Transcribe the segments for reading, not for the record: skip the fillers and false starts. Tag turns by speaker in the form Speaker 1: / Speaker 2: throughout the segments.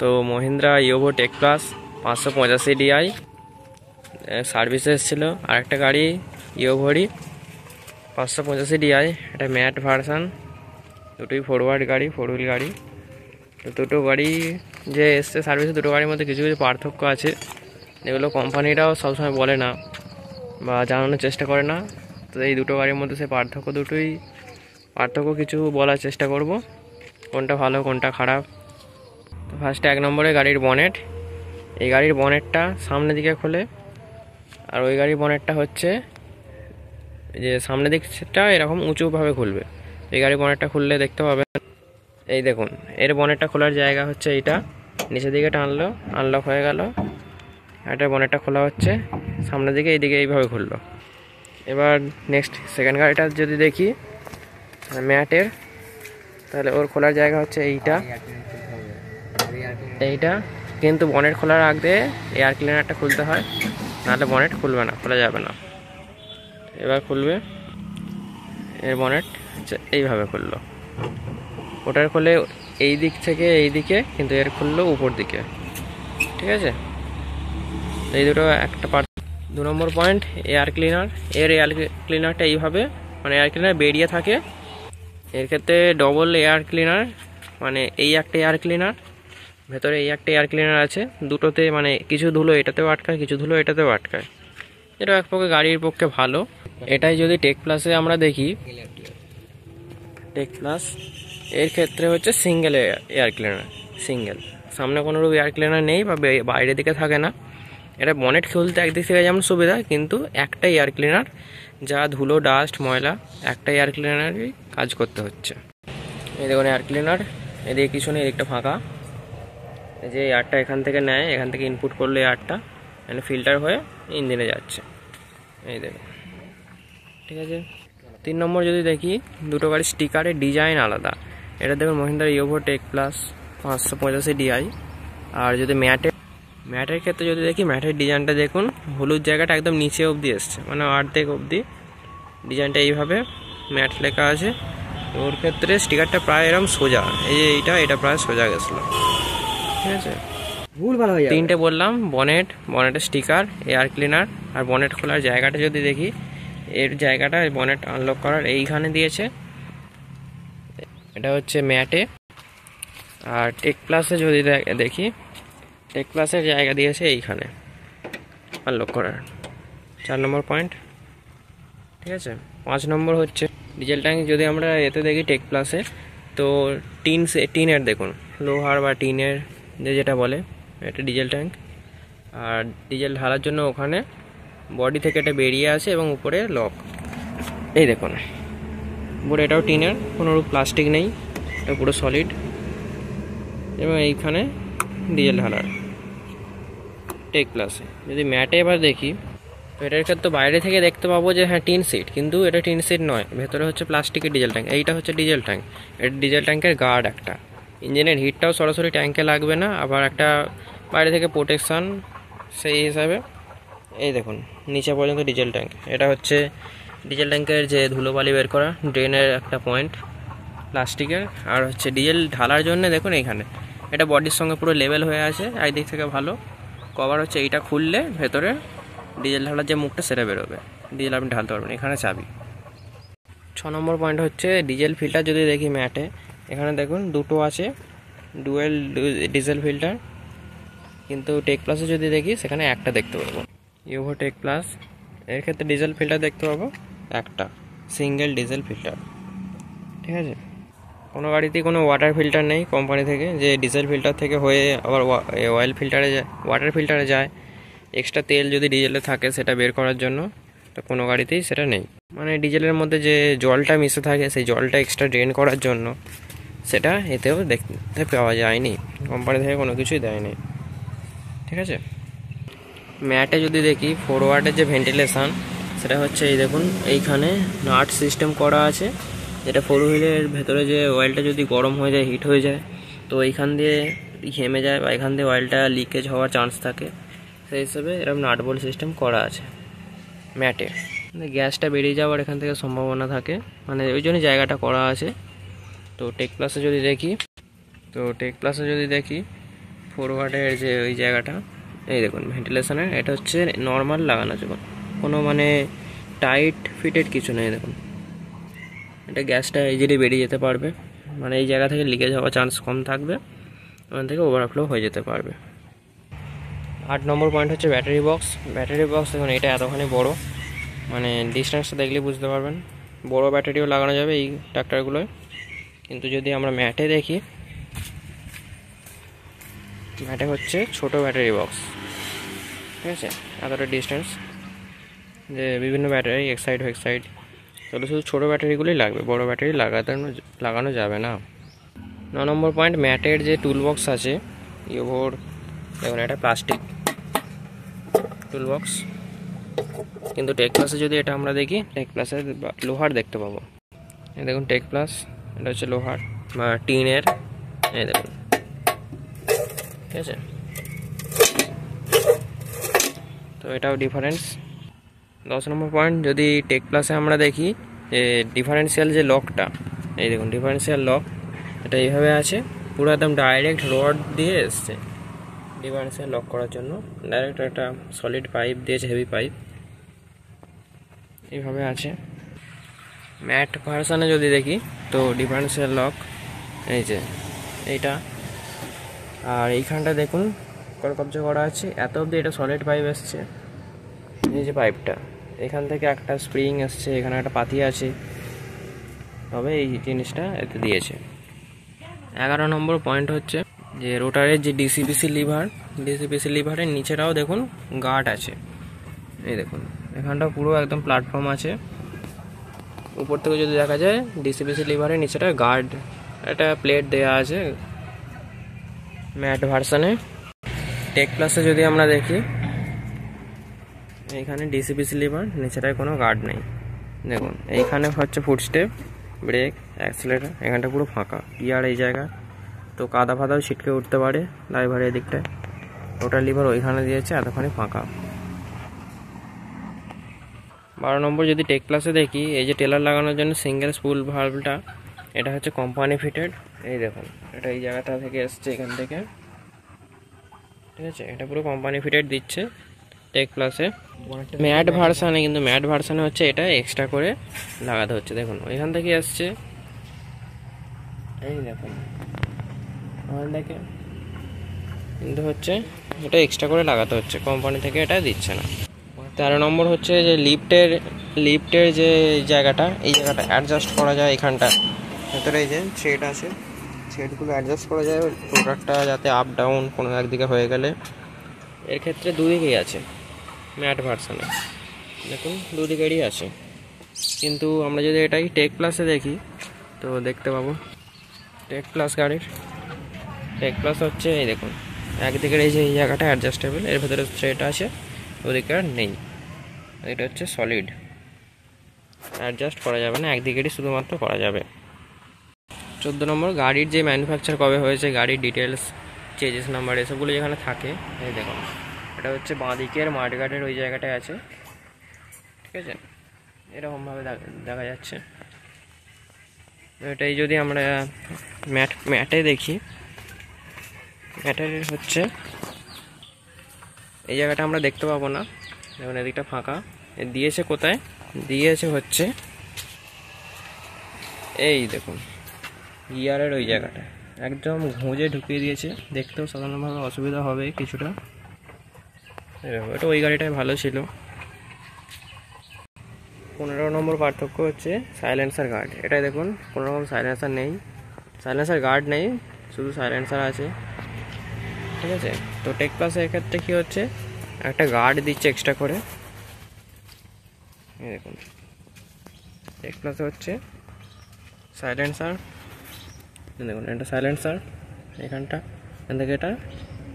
Speaker 1: তো Mahindra ইয়োভো take plus 585 DI সার্ভিসে এসেছিল। আরেকটা গাড়ি ইয়োভোরই 585 ডিআই, এটা ম্যাট ভার্সান, দুটোই ফরওয়ার্ড গাড়ি, ফোর হুইল গাড়ি। তো দুটো গাড়ি যে এসছে সার্ভিসে, দুটো গাড়ির মধ্যে কিছু কিছু পার্থক্য আছে, যেগুলো কোম্পানিটাও সবসময় বলে না বা জানানোর চেষ্টা করে না। তো এই দুটো গাড়ির মধ্যে সে পার্থক্য কিছু বলার চেষ্টা করব, কোনটা ভালো কোনটা খারাপ। তো ফার্স্টে 1 নম্বরে গাড়ির বনেট। এই গাড়ির বনেটটা সামনের দিকে খোলে, আর ওই গাড়ির বনেটটা হচ্ছে যে সামনের দিকটা এরকম উঁচুভাবে খুলবে। এই গাড়ির বনেটটা খুললে দেখতে পাবেন, এই দেখুন এর বনেটটা খোলার জায়গা হচ্ছে এইটা, নিচের দিকে টানলো আনলক হয়ে গেল। এটা বনেটটা খোলা হচ্ছে সামনের দিকে, এইদিকে এইভাবে খুললো। এবার নেক্সট সেকেন্ড গাড়িটা যদি দেখি ম্যাটের, তাহলে ওর খোলার জায়গা হচ্ছে এইটা, কিন্তু বনেট খোলার আগে এয়ার ক্লিনারটা খুলতে হয়, নাহলে বনেট খুলবে না, খোলা যাবে না। এবার খুলবে, এর বনেট এইভাবে খুললো, ওটার খুলে এই দিক থেকে এই দিকে, কিন্তু এর খুললো উপর দিকে। ঠিক আছে, এই দুটো একটা পার্ট। 2 নম্বর পয়েন্ট এয়ার ক্লিনার। এর এয়ার ক্লিনারটা এইভাবে, মানে এয়ার ক্লিনার বেরিয়ে থাকে। এর ক্ষেত্রে ডবল এয়ার ক্লিনার, মানে এই একটা এয়ার ক্লিনার, ভেতরে এই একটা এয়ার ক্লিনার আছে, দুটোতে মানে কিছু ধুলো এটাতেও আটকায়, কিছু ধুলো এটাতেও আটকায়। এটা এক পক্ষে গাড়ির পক্ষে ভালো। এটাই যদি টেক প্লাসে আমরা দেখি, টেক প্লাস এর ক্ষেত্রে হচ্ছে সিঙ্গেল এয়ার ক্লিনার, সিঙ্গেল, সামনে কোনো রূপ এয়ার ক্লিনার নেই বা বাইরের দিকে থাকে না। এটা বনেট খুলতে একদিক থেকে যেমন সুবিধা, কিন্তু একটা এয়ার ক্লিনার, যা ধুলো ডাস্ট ময়লা একটা এয়ার ক্লিনারই কাজ করতে হচ্ছে। এই দেখুন এয়ার ক্লিনার, এদিকে কিছু নেই, এদিকটা ফাঁকা। এই যে এয়ারটা এখান থেকে নেয়, এখান থেকে ইনপুট করলে এয়ারটা মানে ফিল্টার হয়ে ইঞ্জিনে যাচ্ছে, এই দেখুন। ঠিক আছে, 3 নম্বর যদি দেখি, দুটো গাড়ির স্টিকারের ডিজাইন আলাদা। এটা দেখুন মহিন্দ্রা ইয়োভো টেক প্লাস 585 ডিআই। আর যদি ম্যাটের ক্ষেত্রে যদি দেখি, ম্যাটের ডিজাইনটা দেখুন, হলুদ জায়গাটা একদম নিচে অবধি এসছে, মানে অর্ধেক অবধি ডিজাইনটা এইভাবে ম্যাট লেখা আছে। ওর ক্ষেত্রে স্টিকারটা প্রায় এরকম সোজা, এই যে এটা প্রায় সোজা গেছিলো। ঠিক আছে,
Speaker 2: ভুল ভালো হয়ে যাবে।
Speaker 1: 3টে বললাম, বনেটের স্টিকার, এয়ার ক্লিনার আর বনেট খোলার জায়গাটা যদি দেখি, এর জায়গাটা বনেট আনলক করার এইখানে দিয়েছে, এটা হচ্ছে ম্যাটে। আর টেক প্লাসে যদি দেখি, টেক প্লাসের জায়গা দিয়েছে এইখানে আনলক করার। 4 নম্বর পয়েন্ট। ঠিক আছে, 5 নম্বর হচ্ছে ডিজেল ট্যাঙ্ক। যদি আমরা এতে দেখি টেক প্লাসে, তো টিনের দেখুন, লোহার বা টিনের যেটা বলে, এটা ডিজেল ট্যাঙ্ক। আর ডিজেল ঢালার জন্য ওখানে বডি থেকে এটা বেরিয়ে আসে এবং উপরে লক, এই দেখুন উপরে, এটাও টিনের, কোনোরূপ প্লাস্টিক নেই, এটা পুরো সলিড। এবং এইখানে ডিজেল ঢালার টেক প্লাসে। যদি ম্যাটে এবার দেখি, তো এটার ক্ষেত্রে বাইরে থেকে দেখতে পাবো যে হ্যাঁ টিন সিট, কিন্তু এটা টিন সিট নয়, ভেতরে হচ্ছে প্লাস্টিকের ডিজেল ট্যাঙ্ক। এইটা হচ্ছে ডিজেল ট্যাঙ্ক, এটা ডিজেল ট্যাঙ্কের গার্ড একটা, ইঞ্জিনের হিটটাও সরাসরি ট্যাঙ্কে লাগবে না, আবার একটা বাইরে থেকে প্রোটেকশান সেই হিসাবে। এই দেখুন নিচে পর্যন্ত ডিজেল ট্যাঙ্ক, এটা হচ্ছে ডিজেল ট্যাঙ্কের যে ধুলোবালি বের করা ড্রেনের একটা পয়েন্ট প্লাস্টিকের। আর হচ্ছে ডিজেল ঢালার জন্য দেখুন এইখানে এটা বডির সঙ্গে পুরো লেভেল হয়ে আছে, একদিক থেকে ভালো কভার হচ্ছে। এইটা খুললে ভেতরে ডিজেল ঢালার যে মুখটা সেটা বেরোবে, ডিজেল আপনি ঢালতে পারবেন, এখানে চাবি। 6 নম্বর পয়েন্ট হচ্ছে ডিজেল ফিল্টার। যদি দেখি ম্যাটে, এখানে দেখুন দুটো আছে, ডুয়েল ডিজেল ফিল্টার, কিন্তু টেক প্লাসে যদি দেখি সেখানে একটা দেখতে পাবো। ইয়োভো টেক প্লাস এর ক্ষেত্রে ডিজেল ফিল্টার দেখতে পাবো একটা, সিঙ্গেল ডিজেল ফিল্টার। ঠিক আছে, কোনো গাড়িতেই কোনো ওয়াটার ফিল্টার নেই কোম্পানি থেকে, যে ডিজেল ফিল্টার থেকে হয়ে আবার অয়েল ফিল্টারে যায়, ওয়াটার ফিল্টারে যায়। এক্সট্রা তেল যদি ডিজেলে থাকে সেটা বের করার জন্য, তো কোনো গাড়িতেই সেটা নেই। মানে ডিজেলের মধ্যে যে জলটা মিশে থাকে, সেই জলটা এক্সট্রা ড্রেন করার জন্য সেটা এতেও দেখতে পাওয়া যায়নি, কোম্পানি থেকে কোনো কিছুই দেয়নি। ঠিক আছে, ম্যাটে যদি দেখি ফরওয়ার্ডের যে ভেন্টিলেশান, সেটা হচ্ছে এই দেখুন এইখানে নাট সিস্টেম করা আছে, যেটা ফোর হুইলের ভেতরে যে অয়েলটা যদি গরম হয়ে যায়, হিট হয়ে যায়, তো এইখান দিয়ে ঘেমে যায় বা এখান দিয়ে অয়েলটা লিকেজ হওয়ার চান্স থাকে, সেই হিসেবে এরকম নাট বোল্ট সিস্টেম করা আছে ম্যাটে। গ্যাসটা বেরিয়ে যাওয়ার এখান থেকে সম্ভাবনা থাকে, মানে ওই জন্য জায়গাটা করা আছে। তো টেক প্লাসে যদি দেখি, ফরওয়ার্ডের যে ওই জায়গাটা, এই দেখুন ভেন্টিলেশনের, এটা হচ্ছে নর্মাল লাগানো আছে, কোনো মানে টাইট ফিটেড কিছু নেই। দেখুন এটা গ্যাসটা ইজিলি বেরিয়ে যেতে পারবে, মানে এই জায়গা থেকে লিকেজ হওয়ার চান্স কম থাকবে, ওখান থেকে ওভারফ্লো হয়ে যেতে পারবে। 8 নম্বর পয়েন্ট হচ্ছে ব্যাটারি বক্স। ব্যাটারি বক্স দেখুন এটা এতখানি বড়, মানে ডিস্টেন্সটা দেখলে বুঝতে পারবেন। বড় ব্যাটারিও লাগানো যাবে এই ট্রাক্টরগুলোয়, কিন্তু যদি আমরা ম্যাটে দেখি, ম্যাটে হচ্ছে ছোট ব্যাটারি বক্স, ঠিক আছে, এতটা ডিস্টেন্স যে বিভিন্ন ব্যাটারি এক সাইড তাহলে শুধু ছোটো ব্যাটারিগুলোই লাগবে, বড় ব্যাটারি লাগানো যাবে না। 9 নম্বর পয়েন্ট, ম্যাটের যে টুল বক্স আছে ইয়োভোর, দেখুন এটা প্লাস্টিক টুল বক্স, কিন্তু টেক প্লাসে যদি এটা আমরা দেখি, টেক প্লাসে লোহার দেখতে পাবো। এই দেখুন টেক প্লাস, এটা হচ্ছে লোহার বা টিনের, এই দেখুন, ঠিক আছে, তো এটাও ডিফারেন্স। 10 নম্বর পয়েন্ট, যদি টেক প্লাসে আমরা দেখি যে ডিফারেন্সিয়াল যে লকটা, এই দেখুন ডিফারেন্সিয়াল লক, এটা এইভাবে আছে, পুরো একদম ডাইরেক্ট রড দিয়ে এসছে ডিফারেন্সিয়াল লক করার জন্য, ডাইরেক্ট একটা সলিড পাইপ দিয়েছে, হেভি পাইপ, এইভাবে আছে। ম্যাট ভার্সানে যদি দেখি তো ডিফারেন্সিয়াল লক এই যে এইটা, আর এইখানটা দেখুন কবজা করা আছে, এত অবধি এটা সলিড পাইপ এসছে, এই যে পাইপটা, এখান থেকে একটা স্প্রিং আসছে, এখানে একটা পাতি আছে, তবে এই জিনিসটা এতে দিয়েছে। 11 নম্বর পয়েন্ট হচ্ছে যে রোটারের যে ডিসিপিসি লিভারের নিচেটাও দেখুন গার্ড আছে, এই দেখুন এখানটা পুরো একদম প্ল্যাটফর্ম আছে, উপর থেকে যদি দেখা যায় ডিসিপিসি লিভারের নিচেটা গার্ড, একটা প্লেট দেওয়া আছে ম্যাট ভার্সানে। টেক প্লাসে যদি আমরা দেখি, এইখানে ডিসিপিসি লিভার, নিচেটায় কোনো গার্ড নেই, দেখুন এইখানে হচ্ছে ফুটস্টেপ, ব্রেক, অ্যাক্সিলারেটর, এখানটা পুরো ফাঁকা, গিয়ার এই জায়গা, তো কাদা ফাদাও ছিটকে উঠতে পারে ড্রাইভারের দিকটায়, রোটার লিভার ওইখানে দিয়েছে, এতখানি ফাঁকা। 12 নম্বর, যদি টেক প্লাসে দেখি, এই যে টেলার লাগানোর জন্য সিঙ্গেল স্পুল ভালভটা, এটা হচ্ছে কোম্পানি ফিটেড, এই দেখুন এটা এই জায়গাটা থেকে এসছে, এখান থেকে, ঠিক আছে, এটা পুরো কোম্পানি ফিটেড দিচ্ছে টেক প্লাসে। ম্যাট ভার্সানে, কিন্তু ম্যাট ভার্সানে হচ্ছে এটা এক্সট্রা করে লাগাতে হচ্ছে, দেখুন ওইখান থেকে আসছে, এই দেখুন ওখান থেকে, কিন্তু হচ্ছে এটা এক্সট্রা করে লাগাতে হচ্ছে, কোম্পানি থেকে এটা দিচ্ছে না। 13 নম্বর হচ্ছে যে লিফটের যে জায়গাটা, এই জায়গাটা অ্যাডজাস্ট করা যায়, এখানটা ভেতরে এই যে থ্রেড আছে, থ্রেডগুলো অ্যাডজাস্ট করা যায় প্রোডাক্টটা যাতে আপ ডাউন কোনো একদিকে হয়ে গেলে, এর ক্ষেত্রে দুদিকেই আছে ম্যাট ভার্সানে, দেখুন দুদিকেরই আছে। কিন্তু আমরা যদি এটাই টেক প্লাসে দেখি তো দেখতে পাবো, টেক প্লাস গাড়ির টেক প্লাস হচ্ছে এই দেখুন একদিকের এই যে এই জায়গাটা অ্যাডজাস্টেবল, এর ভেতরে থ্রেড আছে, ওদিকে আর নেই, এটা হচ্ছে সলিড, অ্যাডজাস্ট করা যাবে না, একদিকেরই শুধুমাত্র করা যাবে। 14 নম্বর, গাড়ির যে ম্যানুফ্যাকচার কবে হয়েছে, গাড়ির ডিটেলস, চেজিস নাম্বার, এসবগুলো যেখানে থাকে, এই দেখুন এটা হচ্ছে বাঁ দিকের মাঠগার্ডের ওই জায়গাটায় আছে, ঠিক আছে, এরকমভাবে দেখা যাচ্ছে। এটাই যদি আমরা ম্যাটে দেখি, ম্যাটের হচ্ছে এই জায়গাটা আমরা দেখতে পাবো না, দেখুন এদিকটা ফাঁকা, দিয়েছে কোথায়, দিয়েছে হচ্ছে এই দেখুন গিয়ারের ওই জায়গাটা, একদম ঘুঁজে ঢুকিয়ে দিয়েছে, দেখতেও সাধারণভাবে অসুবিধা হবে কিছুটা, এটা ওই গাড়িটাই ভালো ছিল। 15 নম্বর পার্থক্য হচ্ছে সাইলেন্সার গার্ড, এটাই দেখুন কোনো রকম সাইলেন্সার নেই, সাইলেন্সার গার্ড নেই, শুধু সাইলেন্সার আছে, ঠিক আছে। তো টেক প্লাসের ক্ষেত্রে কী হচ্ছে, একটা গার্ড দিচ্ছে এক্সট্রা করে, এই দেখুন টেক প্লাসে হচ্ছে সাইলেন্সার, দেখুন এটা সাইলেন্সার, এখানটা এখান থেকে এটা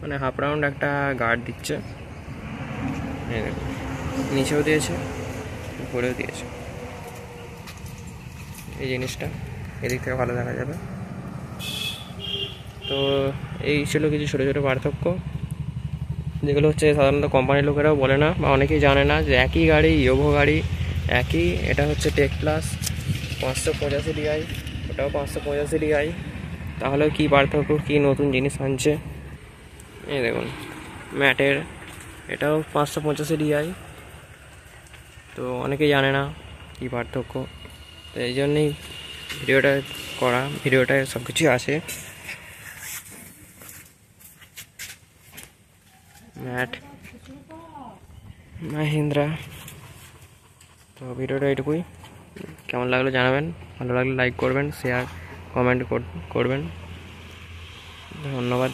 Speaker 1: মানে হাফ রাউন্ড একটা গার্ড দিচ্ছে, এই দেখুন নিচেও দিয়েছে উপরেও দিয়েছে, এই জিনিসটা এদিক থেকে ভালো দেখা যাবে। তো এই ছিল কিছু ছোটো ছোটো পার্থক্য, যেগুলো হচ্ছে সাধারণত কোম্পানির লোকেরাও বলে না বা অনেকেই জানে না, যে একই গাড়ি, ইয়োভো গাড়ি একই, এটা হচ্ছে টেক প্লাস 585 DI, ওটাও 585 DI, তাহলেও কী পার্থক্য, কী নতুন জিনিস আনছে এই দেখুন ম্যাটের, এটাও 585 DI। তো অনেকেই জানে না কী পার্থক্য, তো এই জন্যেই ভিডিওটা করা। ভিডিওটায় সব কিছুই আছে। ম্যাট মাহিন্দ্রা। তো ভিডিওটা এটুকুই, কেমন লাগলো জানাবেন, ভালো লাগলে লাইক করবেন, শেয়ার কমেন্ট করবেন। ধন্যবাদ।